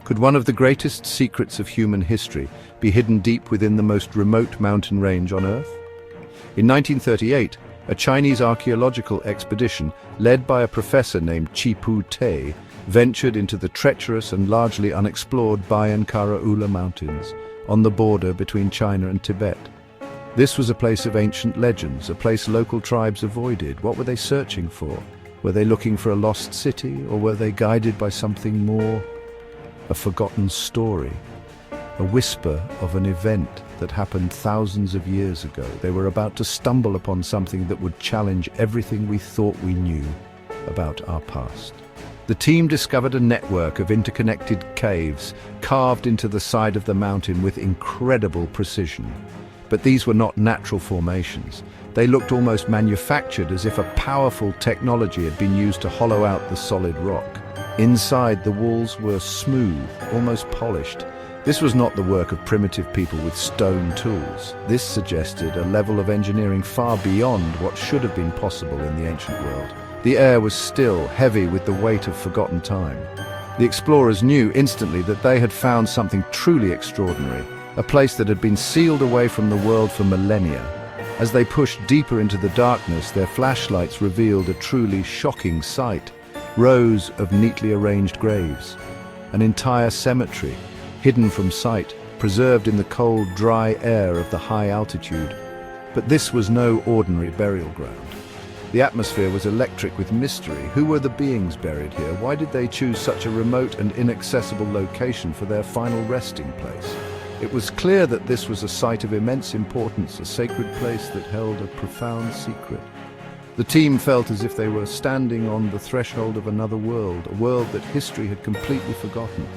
Could one of the greatest secrets of human history be hidden deep within the most remote mountain range on Earth? In 1938, a Chinese archaeological expedition, led by a professor named Qipu Te, ventured into the treacherous and largely unexplored Bayan Karaula Mountains, on the border between China and Tibet. This was a place of ancient legends, a place local tribes avoided. What were they searching for? Were they looking for a lost city, or were they guided by something more? A forgotten story, a whisper of an event that happened thousands of years ago. They were about to stumble upon something that would challenge everything we thought we knew about our past. The team discovered a network of interconnected caves carved into the side of the mountain with incredible precision. But these were not natural formations. They looked almost manufactured, as if a powerful technology had been used to hollow out the solid rock. Inside, the walls were smooth, almost polished. This was not the work of primitive people with stone tools. This suggested a level of engineering far beyond what should have been possible in the ancient world. The air was still, heavy with the weight of forgotten time. The explorers knew instantly that they had found something truly extraordinary, a place that had been sealed away from the world for millennia. As they pushed deeper into the darkness, their flashlights revealed a truly shocking sight. Rows of neatly arranged graves, an entire cemetery, hidden from sight, preserved in the cold, dry air of the high altitude. But this was no ordinary burial ground. The atmosphere was electric with mystery. Who were the beings buried here? Why did they choose such a remote and inaccessible location for their final resting place? It was clear that this was a site of immense importance, a sacred place that held a profound secret. The team felt as if they were standing on the threshold of another world, a world that history had completely forgotten.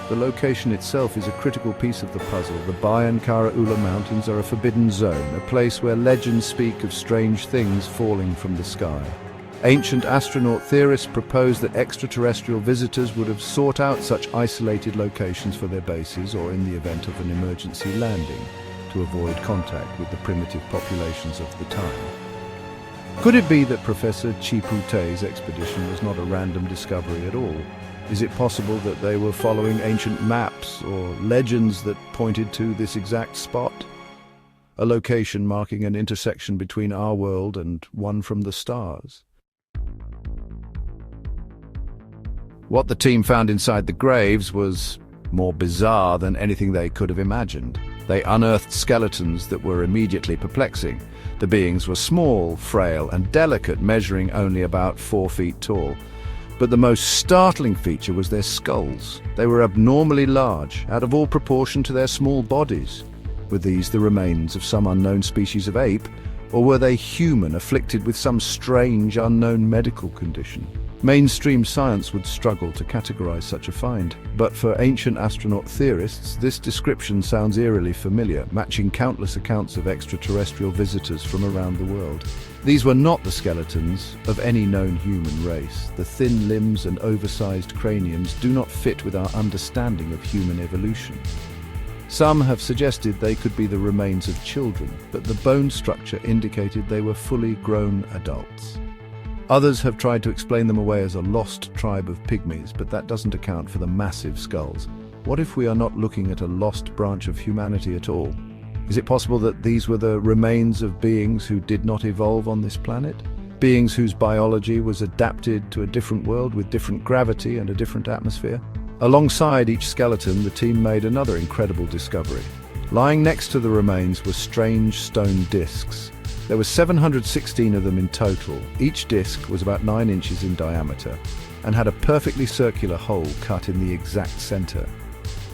The location itself is a critical piece of the puzzle. The Bayan Karaula Mountains are a forbidden zone, a place where legends speak of strange things falling from the sky. Ancient astronaut theorists proposed that extraterrestrial visitors would have sought out such isolated locations for their bases, or in the event of an emergency landing, to avoid contact with the primitive populations of the time. Could it be that Professor Qipu Te's expedition was not a random discovery at all? Is it possible that they were following ancient maps or legends that pointed to this exact spot? A location marking an intersection between our world and one from the stars. What the team found inside the graves was more bizarre than anything they could have imagined. They unearthed skeletons that were immediately perplexing. The beings were small, frail, and delicate, measuring only about 4 feet tall. But the most startling feature was their skulls. They were abnormally large, out of all proportion to their small bodies. Were these the remains of some unknown species of ape, or were they human, afflicted with some strange, unknown medical condition? Mainstream science would struggle to categorize such a find, but for ancient astronaut theorists, this description sounds eerily familiar, matching countless accounts of extraterrestrial visitors from around the world. These were not the skeletons of any known human race. The thin limbs and oversized craniums do not fit with our understanding of human evolution. Some have suggested they could be the remains of children, but the bone structure indicated they were fully grown adults. Others have tried to explain them away as a lost tribe of pygmies, but that doesn't account for the massive skulls. What if we are not looking at a lost branch of humanity at all? Is it possible that these were the remains of beings who did not evolve on this planet? Beings whose biology was adapted to a different world with different gravity and a different atmosphere? Alongside each skeleton, the team made another incredible discovery. Lying next to the remains were strange stone discs. There were 716 of them in total. Each disc was about 9 inches in diameter and had a perfectly circular hole cut in the exact center.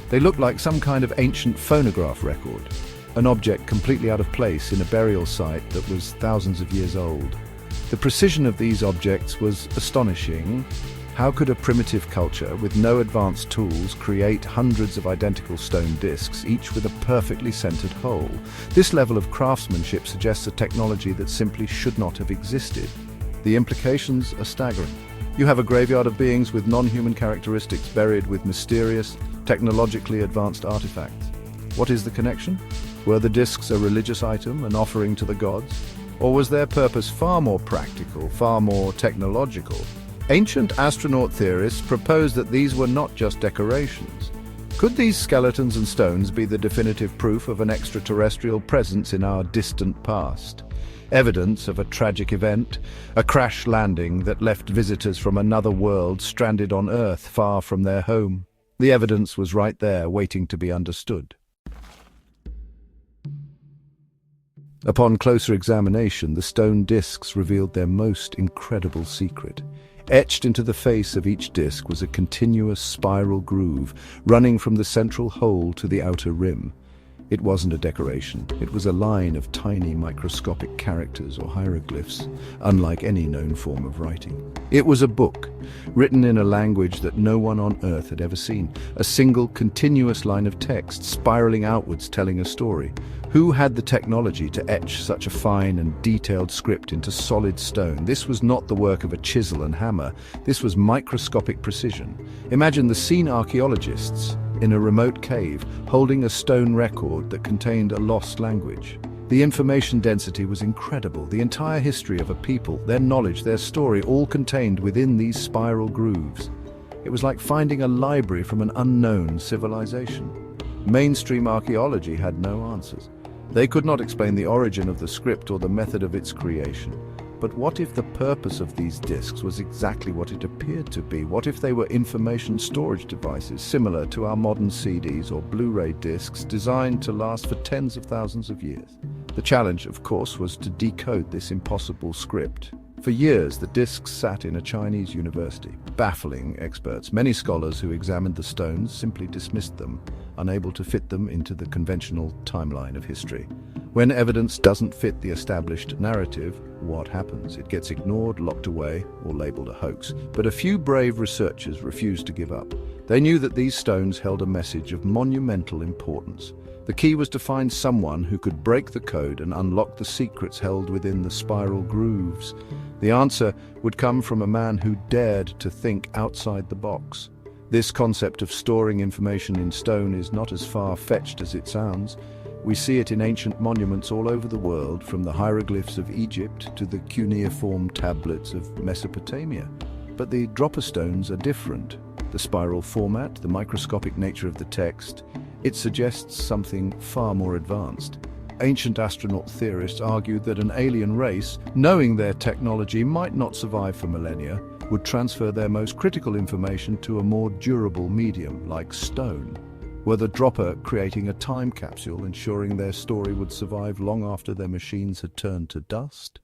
They looked like some kind of ancient phonograph record, an object completely out of place in a burial site that was thousands of years old. The precision of these objects was astonishing. How could a primitive culture with no advanced tools create hundreds of identical stone discs, each with a perfectly centered hole? This level of craftsmanship suggests a technology that simply should not have existed. The implications are staggering. You have a graveyard of beings with non-human characteristics buried with mysterious, technologically advanced artifacts. What is the connection? Were the discs a religious item, an offering to the gods? Or was their purpose far more practical, far more technological? Ancient astronaut theorists propose that these were not just decorations. Could these skeletons and stones be the definitive proof of an extraterrestrial presence in our distant past? Evidence of a tragic event, a crash landing that left visitors from another world stranded on Earth far from their home. The evidence was right there, waiting to be understood. Upon closer examination, the stone discs revealed their most incredible secret. Etched into the face of each disc was a continuous spiral groove, running from the central hole to the outer rim. It wasn't a decoration, it was a line of tiny microscopic characters or hieroglyphs, unlike any known form of writing. It was a book, written in a language that no one on Earth had ever seen, a single continuous line of text spiraling outwards telling a story. Who had the technology to etch such a fine and detailed script into solid stone? This was not the work of a chisel and hammer, this was microscopic precision. Imagine the scene archaeologists in a remote cave, holding a stone record that contained a lost language. The information density was incredible, the entire history of a people, their knowledge, their story, all contained within these spiral grooves. It was like finding a library from an unknown civilization. Mainstream archaeology had no answers. They could not explain the origin of the script or the method of its creation. But what if the purpose of these discs was exactly what it appeared to be? What if they were information storage devices similar to our modern CDs or Blu-ray discs designed to last for tens of thousands of years? The challenge, of course, was to decode this impossible script. For years, the discs sat in a Chinese university, baffling experts. Many scholars who examined the stones simply dismissed them, unable to fit them into the conventional timeline of history. When evidence doesn't fit the established narrative, what happens? It gets ignored, locked away, or labeled a hoax. But a few brave researchers refused to give up. They knew that these stones held a message of monumental importance. The key was to find someone who could break the code and unlock the secrets held within the spiral grooves. The answer would come from a man who dared to think outside the box. This concept of storing information in stone is not as far-fetched as it sounds. We see it in ancient monuments all over the world, from the hieroglyphs of Egypt to the cuneiform tablets of Mesopotamia. But the Dropa Stones are different. The spiral format, the microscopic nature of the text, it suggests something far more advanced. Ancient astronaut theorists argued that an alien race, knowing their technology might not survive for millennia, would transfer their most critical information to a more durable medium, like stone. Were the Dropa creating a time capsule, ensuring their story would survive long after their machines had turned to dust?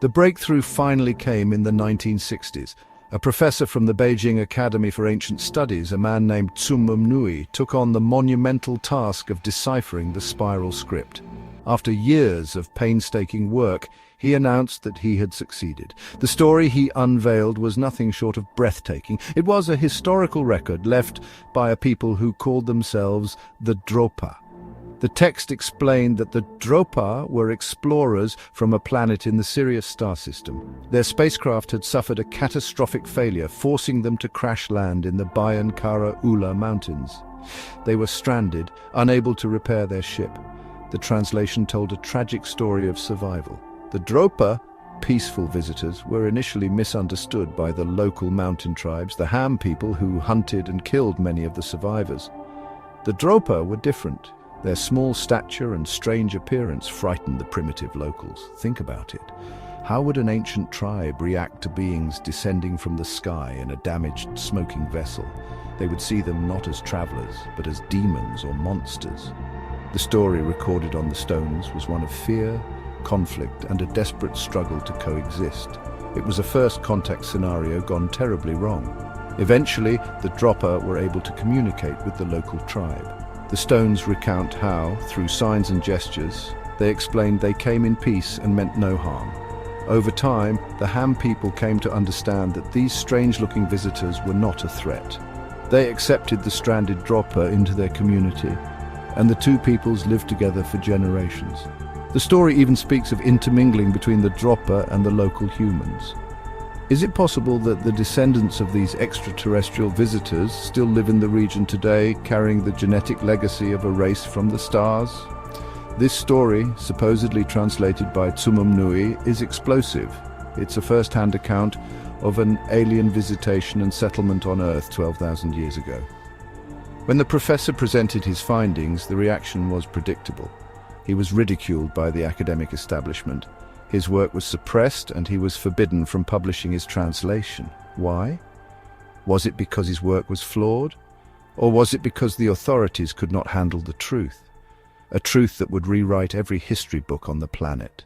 The breakthrough finally came in the 1960s. A professor from the Beijing Academy for Ancient Studies, a man named Tsumum Nui, took on the monumental task of deciphering the spiral script. After years of painstaking work, he announced that he had succeeded. The story he unveiled was nothing short of breathtaking. It was a historical record left by a people who called themselves the Dropa. The text explained that the Dropa were explorers from a planet in the Sirius star system. Their spacecraft had suffered a catastrophic failure, forcing them to crash land in the Bayan Kara Ula mountains. They were stranded, unable to repair their ship. The translation told a tragic story of survival. The Dropa, peaceful visitors, were initially misunderstood by the local mountain tribes, the Ham people who hunted and killed many of the survivors. The Dropa were different. Their small stature and strange appearance frightened the primitive locals. Think about it. How would an ancient tribe react to beings descending from the sky in a damaged, smoking vessel? They would see them not as travelers, but as demons or monsters. The story recorded on the stones was one of fear, conflict, and a desperate struggle to coexist. It was a first contact scenario gone terribly wrong. Eventually, the Dropa were able to communicate with the local tribe. The stones recount how, through signs and gestures, they explained they came in peace and meant no harm. Over time, the Ham people came to understand that these strange-looking visitors were not a threat. They accepted the stranded Dropa into their community, and the two peoples lived together for generations. The story even speaks of intermingling between the Dropa and the local humans. Is it possible that the descendants of these extraterrestrial visitors still live in the region today, carrying the genetic legacy of a race from the stars? This story, supposedly translated by Tsumum Nui, is explosive. It's a first-hand account of an alien visitation and settlement on Earth 12,000 years ago. When the professor presented his findings, the reaction was predictable. He was ridiculed by the academic establishment. His work was suppressed and he was forbidden from publishing his translation. Why? Was it because his work was flawed? Or was it because the authorities could not handle the truth? A truth that would rewrite every history book on the planet.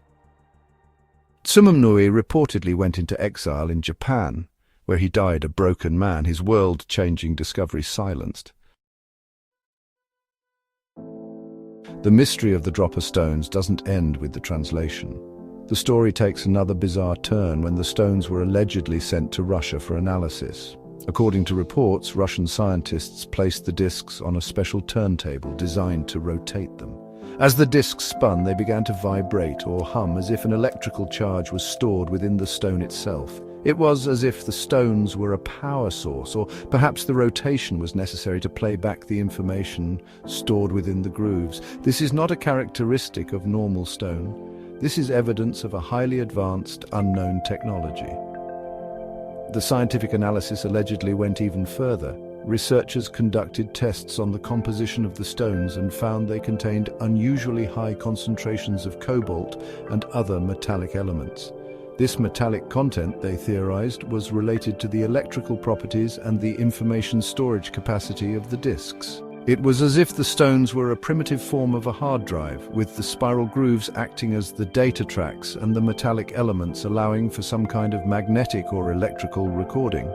Tsumum Nui reportedly went into exile in Japan, where he died a broken man, his world-changing discovery silenced. The mystery of the Dropa Stones doesn't end with the translation. The story takes another bizarre turn when the stones were allegedly sent to Russia for analysis. According to reports, Russian scientists placed the discs on a special turntable designed to rotate them. As the discs spun, they began to vibrate or hum as if an electrical charge was stored within the stone itself. It was as if the stones were a power source, or perhaps the rotation was necessary to play back the information stored within the grooves. This is not a characteristic of normal stone. This is evidence of a highly advanced, unknown technology. The scientific analysis allegedly went even further. Researchers conducted tests on the composition of the stones and found they contained unusually high concentrations of cobalt and other metallic elements. This metallic content, they theorized, was related to the electrical properties and the information storage capacity of the discs. It was as if the stones were a primitive form of a hard drive, with the spiral grooves acting as the data tracks and the metallic elements allowing for some kind of magnetic or electrical recording.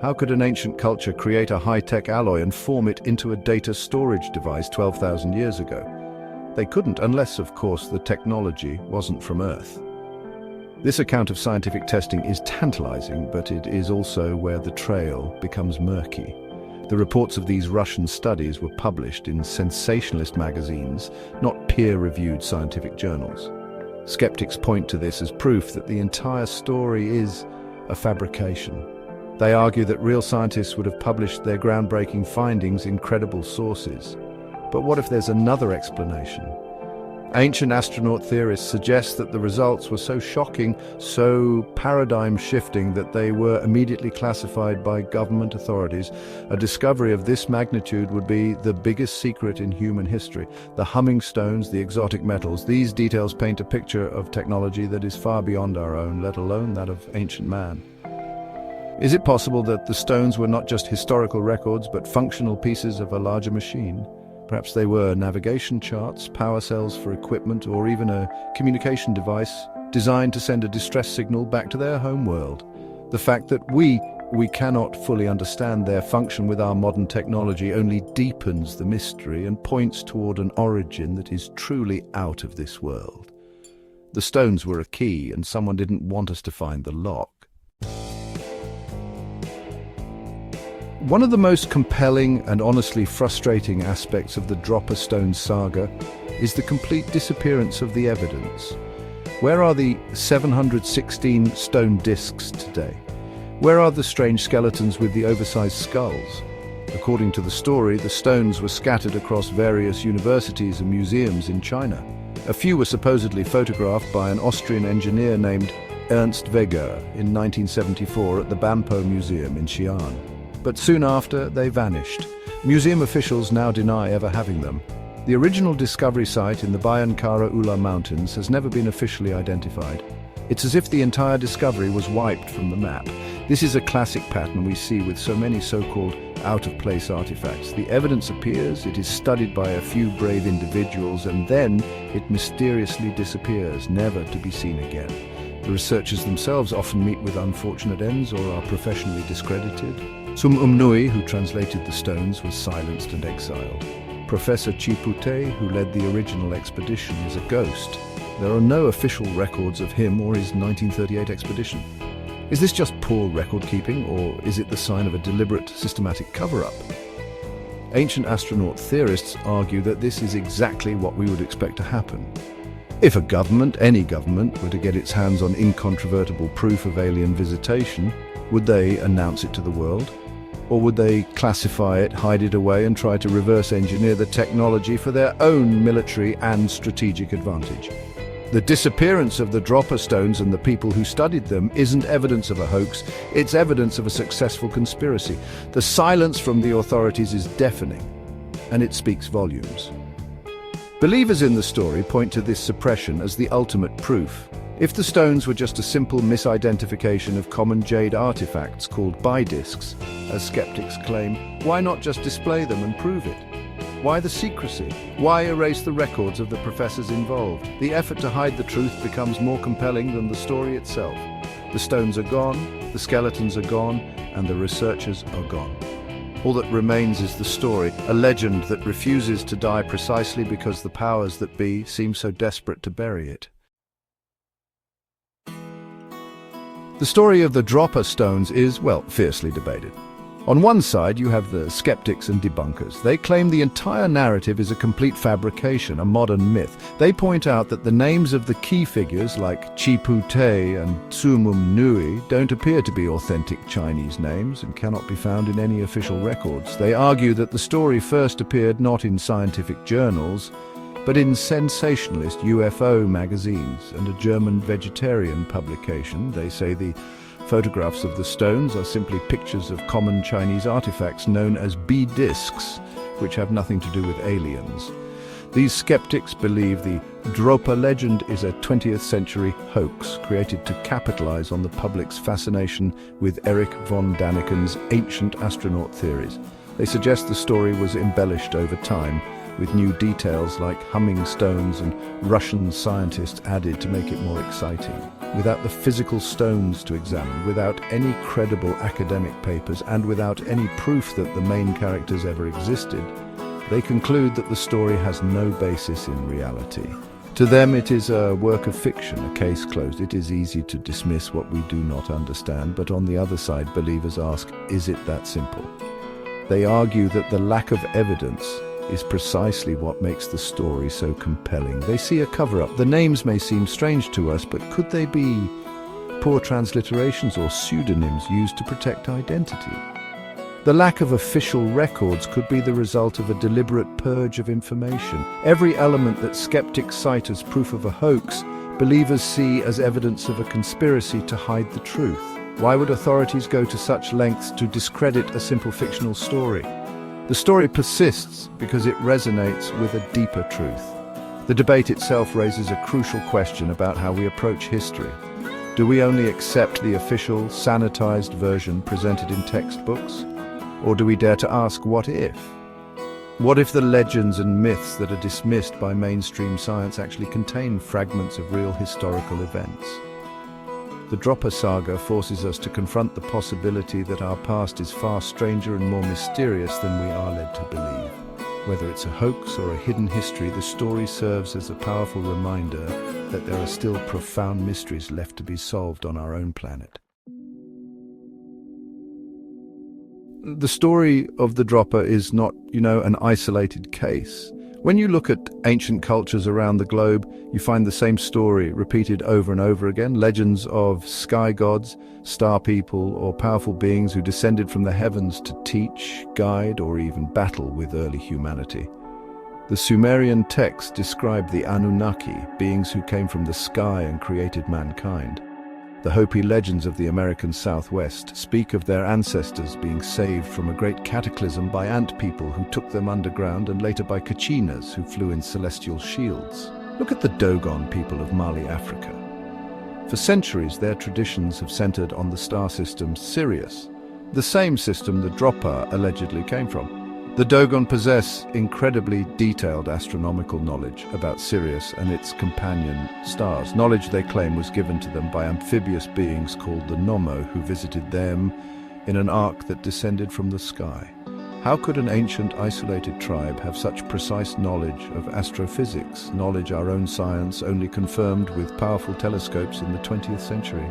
How could an ancient culture create a high-tech alloy and form it into a data storage device 12,000 years ago? They couldn't, unless, of course, the technology wasn't from Earth. This account of scientific testing is tantalizing, but it is also where the trail becomes murky. The reports of these Russian studies were published in sensationalist magazines, not peer-reviewed scientific journals. Skeptics point to this as proof that the entire story is a fabrication. They argue that real scientists would have published their groundbreaking findings in credible sources. But what if there's another explanation? Ancient astronaut theorists suggest that the results were so shocking, so paradigm-shifting that they were immediately classified by government authorities. A discovery of this magnitude would be the biggest secret in human history. The humming stones, the exotic metals, these details paint a picture of technology that is far beyond our own, let alone that of ancient man. Is it possible that the stones were not just historical records, but functional pieces of a larger machine? Perhaps they were navigation charts, power cells for equipment, or even a communication device designed to send a distress signal back to their home world. The fact that we cannot fully understand their function with our modern technology only deepens the mystery and points toward an origin that is truly out of this world. The stones were a key, and someone didn't want us to find the lock. One of the most compelling and honestly frustrating aspects of the Dropa Stones saga is the complete disappearance of the evidence. Where are the 716 stone discs today? Where are the strange skeletons with the oversized skulls? According to the story, the stones were scattered across various universities and museums in China. A few were supposedly photographed by an Austrian engineer named Ernst Weger in 1974 at the Banpo Museum in Xi'an. But soon after, they vanished. Museum officials now deny ever having them. The original discovery site in the Bayankara Ula Mountains has never been officially identified. It's as if the entire discovery was wiped from the map. This is a classic pattern we see with so many so-called out-of-place artifacts. The evidence appears, it is studied by a few brave individuals, and then it mysteriously disappears, never to be seen again. The researchers themselves often meet with unfortunate ends or are professionally discredited. Tsumum Nui, who translated the stones, was silenced and exiled. Professor Chipute, who led the original expedition, is a ghost. There are no official records of him or his 1938 expedition. Is this just poor record-keeping, or is it the sign of a deliberate, systematic cover-up? Ancient astronaut theorists argue that this is exactly what we would expect to happen. If a government, any government, were to get its hands on incontrovertible proof of alien visitation, would they announce it to the world? Or would they classify it, hide it away, and try to reverse engineer the technology for their own military and strategic advantage? The disappearance of the Dropa Stones and the people who studied them isn't evidence of a hoax, it's evidence of a successful conspiracy. The silence from the authorities is deafening, and it speaks volumes. Believers in the story point to this suppression as the ultimate proof. If the stones were just a simple misidentification of common jade artifacts called bidiscs, as skeptics claim, why not just display them and prove it? Why the secrecy? Why erase the records of the professors involved? The effort to hide the truth becomes more compelling than the story itself. The stones are gone, the skeletons are gone, and the researchers are gone. All that remains is the story, a legend that refuses to die precisely because the powers that be seem so desperate to bury it. The story of the Dropa Stones is, well, fiercely debated. On one side, you have the skeptics and debunkers. They claim the entire narrative is a complete fabrication, a modern myth. They point out that the names of the key figures like Chipu Te and Sumum Nui don't appear to be authentic Chinese names and cannot be found in any official records. They argue that the story first appeared not in scientific journals, but in sensationalist UFO magazines and a German vegetarian publication. They say the photographs of the stones are simply pictures of common Chinese artifacts known as bidiscs, which have nothing to do with aliens. These skeptics believe the Dropa legend is a 20th century hoax created to capitalize on the public's fascination with Erich von Daniken's ancient astronaut theories. They suggest the story was embellished over time, with new details like humming stones and Russian scientists added to make it more exciting. Without the physical stones to examine, without any credible academic papers, and without any proof that the main characters ever existed, they conclude that the story has no basis in reality. To them, it is a work of fiction, a case closed. It is easy to dismiss what we do not understand, but on the other side, believers ask, is it that simple? They argue that the lack of evidence is precisely what makes the story so compelling. They see a cover-up. The names may seem strange to us, but could they be poor transliterations or pseudonyms used to protect identity? The lack of official records could be the result of a deliberate purge of information. Every element that skeptics cite as proof of a hoax, believers see as evidence of a conspiracy to hide the truth. Why would authorities go to such lengths to discredit a simple fictional story? The story persists because it resonates with a deeper truth. The debate itself raises a crucial question about how we approach history. Do we only accept the official, sanitized version presented in textbooks? Or do we dare to ask, what if? What if the legends and myths that are dismissed by mainstream science actually contain fragments of real historical events? The Dropa saga forces us to confront the possibility that our past is far stranger and more mysterious than we are led to believe. Whether it's a hoax or a hidden history, the story serves as a powerful reminder that there are still profound mysteries left to be solved on our own planet. The story of the Dropa is not, an isolated case. When you look at ancient cultures around the globe, you find the same story repeated over and over again. Legends of sky gods, star people, or powerful beings who descended from the heavens to teach, guide, or even battle with early humanity. The Sumerian texts describe the Anunnaki, beings who came from the sky and created mankind. The Hopi legends of the American Southwest speak of their ancestors being saved from a great cataclysm by ant people who took them underground, and later by Kachinas who flew in celestial shields. Look at the Dogon people of Mali, Africa. For centuries, their traditions have centered on the star system Sirius, the same system the Dropa allegedly came from. The Dogon possess incredibly detailed astronomical knowledge about Sirius and its companion stars, knowledge they claim was given to them by amphibious beings called the Nommo, who visited them in an ark that descended from the sky. How could an ancient, isolated tribe have such precise knowledge of astrophysics, knowledge our own science only confirmed with powerful telescopes in the 20th century?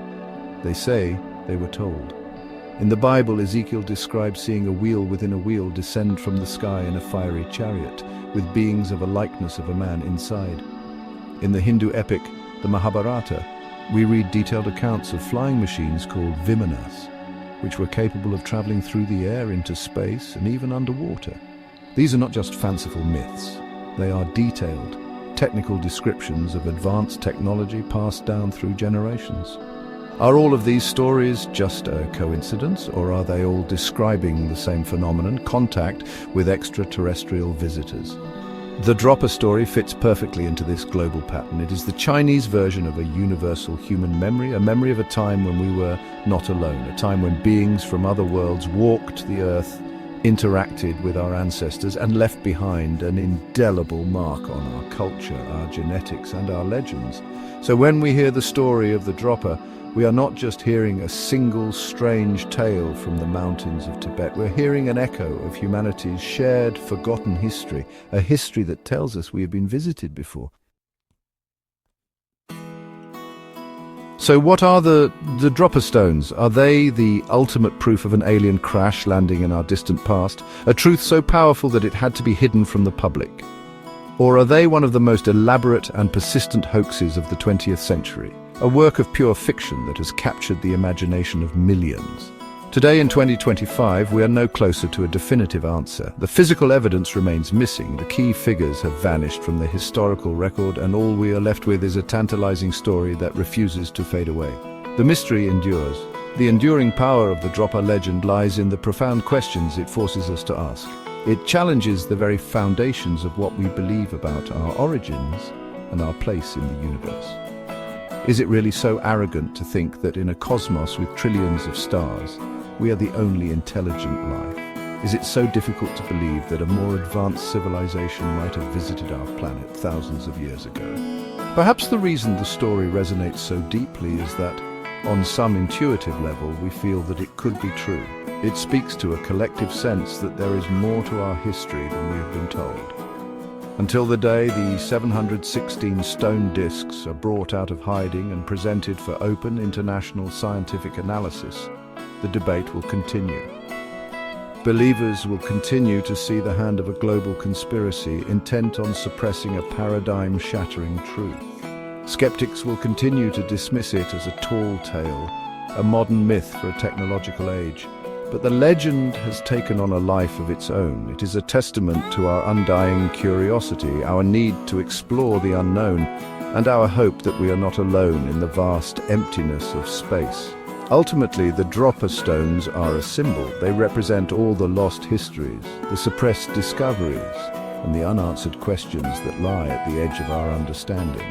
They say they were told. In the Bible, Ezekiel describes seeing a wheel within a wheel descend from the sky in a fiery chariot, with beings of a likeness of a man inside. In the Hindu epic, the Mahabharata, we read detailed accounts of flying machines called Vimanas. which were capable of traveling through the air into space and even underwater. These are not just fanciful myths. They are detailed, technical descriptions of advanced technology passed down through generations. Are all of these stories just a coincidence, or are they all describing the same phenomenon, contact with extraterrestrial visitors? The Dropa story fits perfectly into this global pattern. It is the Chinese version of a universal human memory, a memory of a time when we were not alone, a time when beings from other worlds walked the earth, interacted with our ancestors, and left behind an indelible mark on our culture, our genetics, and our legends. So when we hear the story of the Dropa, we are not just hearing a single strange tale from the mountains of Tibet. We're hearing an echo of humanity's shared, forgotten history, a history that tells us we have been visited before. So what are the Dropa Stones? Are they the ultimate proof of an alien crash landing in our distant past? A truth so powerful that it had to be hidden from the public? Or are they one of the most elaborate and persistent hoaxes of the 20th century? A work of pure fiction that has captured the imagination of millions. Today in 2025, we are no closer to a definitive answer. The physical evidence remains missing, the key figures have vanished from the historical record, and all we are left with is a tantalizing story that refuses to fade away. The mystery endures. The enduring power of the Dropa legend lies in the profound questions it forces us to ask. It challenges the very foundations of what we believe about our origins and our place in the universe. Is it really so arrogant to think that in a cosmos with trillions of stars, we are the only intelligent life? Is it so difficult to believe that a more advanced civilization might have visited our planet thousands of years ago? Perhaps the reason the story resonates so deeply is that, on some intuitive level, we feel that it could be true. It speaks to a collective sense that there is more to our history than we have been told. Until the day the 716 stone discs are brought out of hiding and presented for open international scientific analysis, the debate will continue. Believers will continue to see the hand of a global conspiracy intent on suppressing a paradigm-shattering truth. Skeptics will continue to dismiss it as a tall tale, a modern myth for a technological age. But the legend has taken on a life of its own. It is a testament to our undying curiosity, our need to explore the unknown, and our hope that we are not alone in the vast emptiness of space. Ultimately, the Dropa Stones are a symbol. They represent all the lost histories, the suppressed discoveries, and the unanswered questions that lie at the edge of our understanding.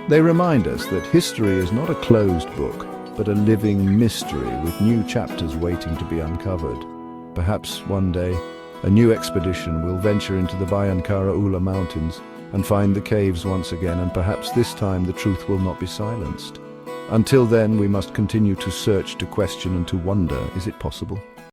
They remind us that history is not a closed book, but a living mystery with new chapters waiting to be uncovered. Perhaps one day, a new expedition will venture into the Bayankara Ula Mountains and find the caves once again, and perhaps this time the truth will not be silenced. Until then, we must continue to search, to question, and to wonder, is it possible?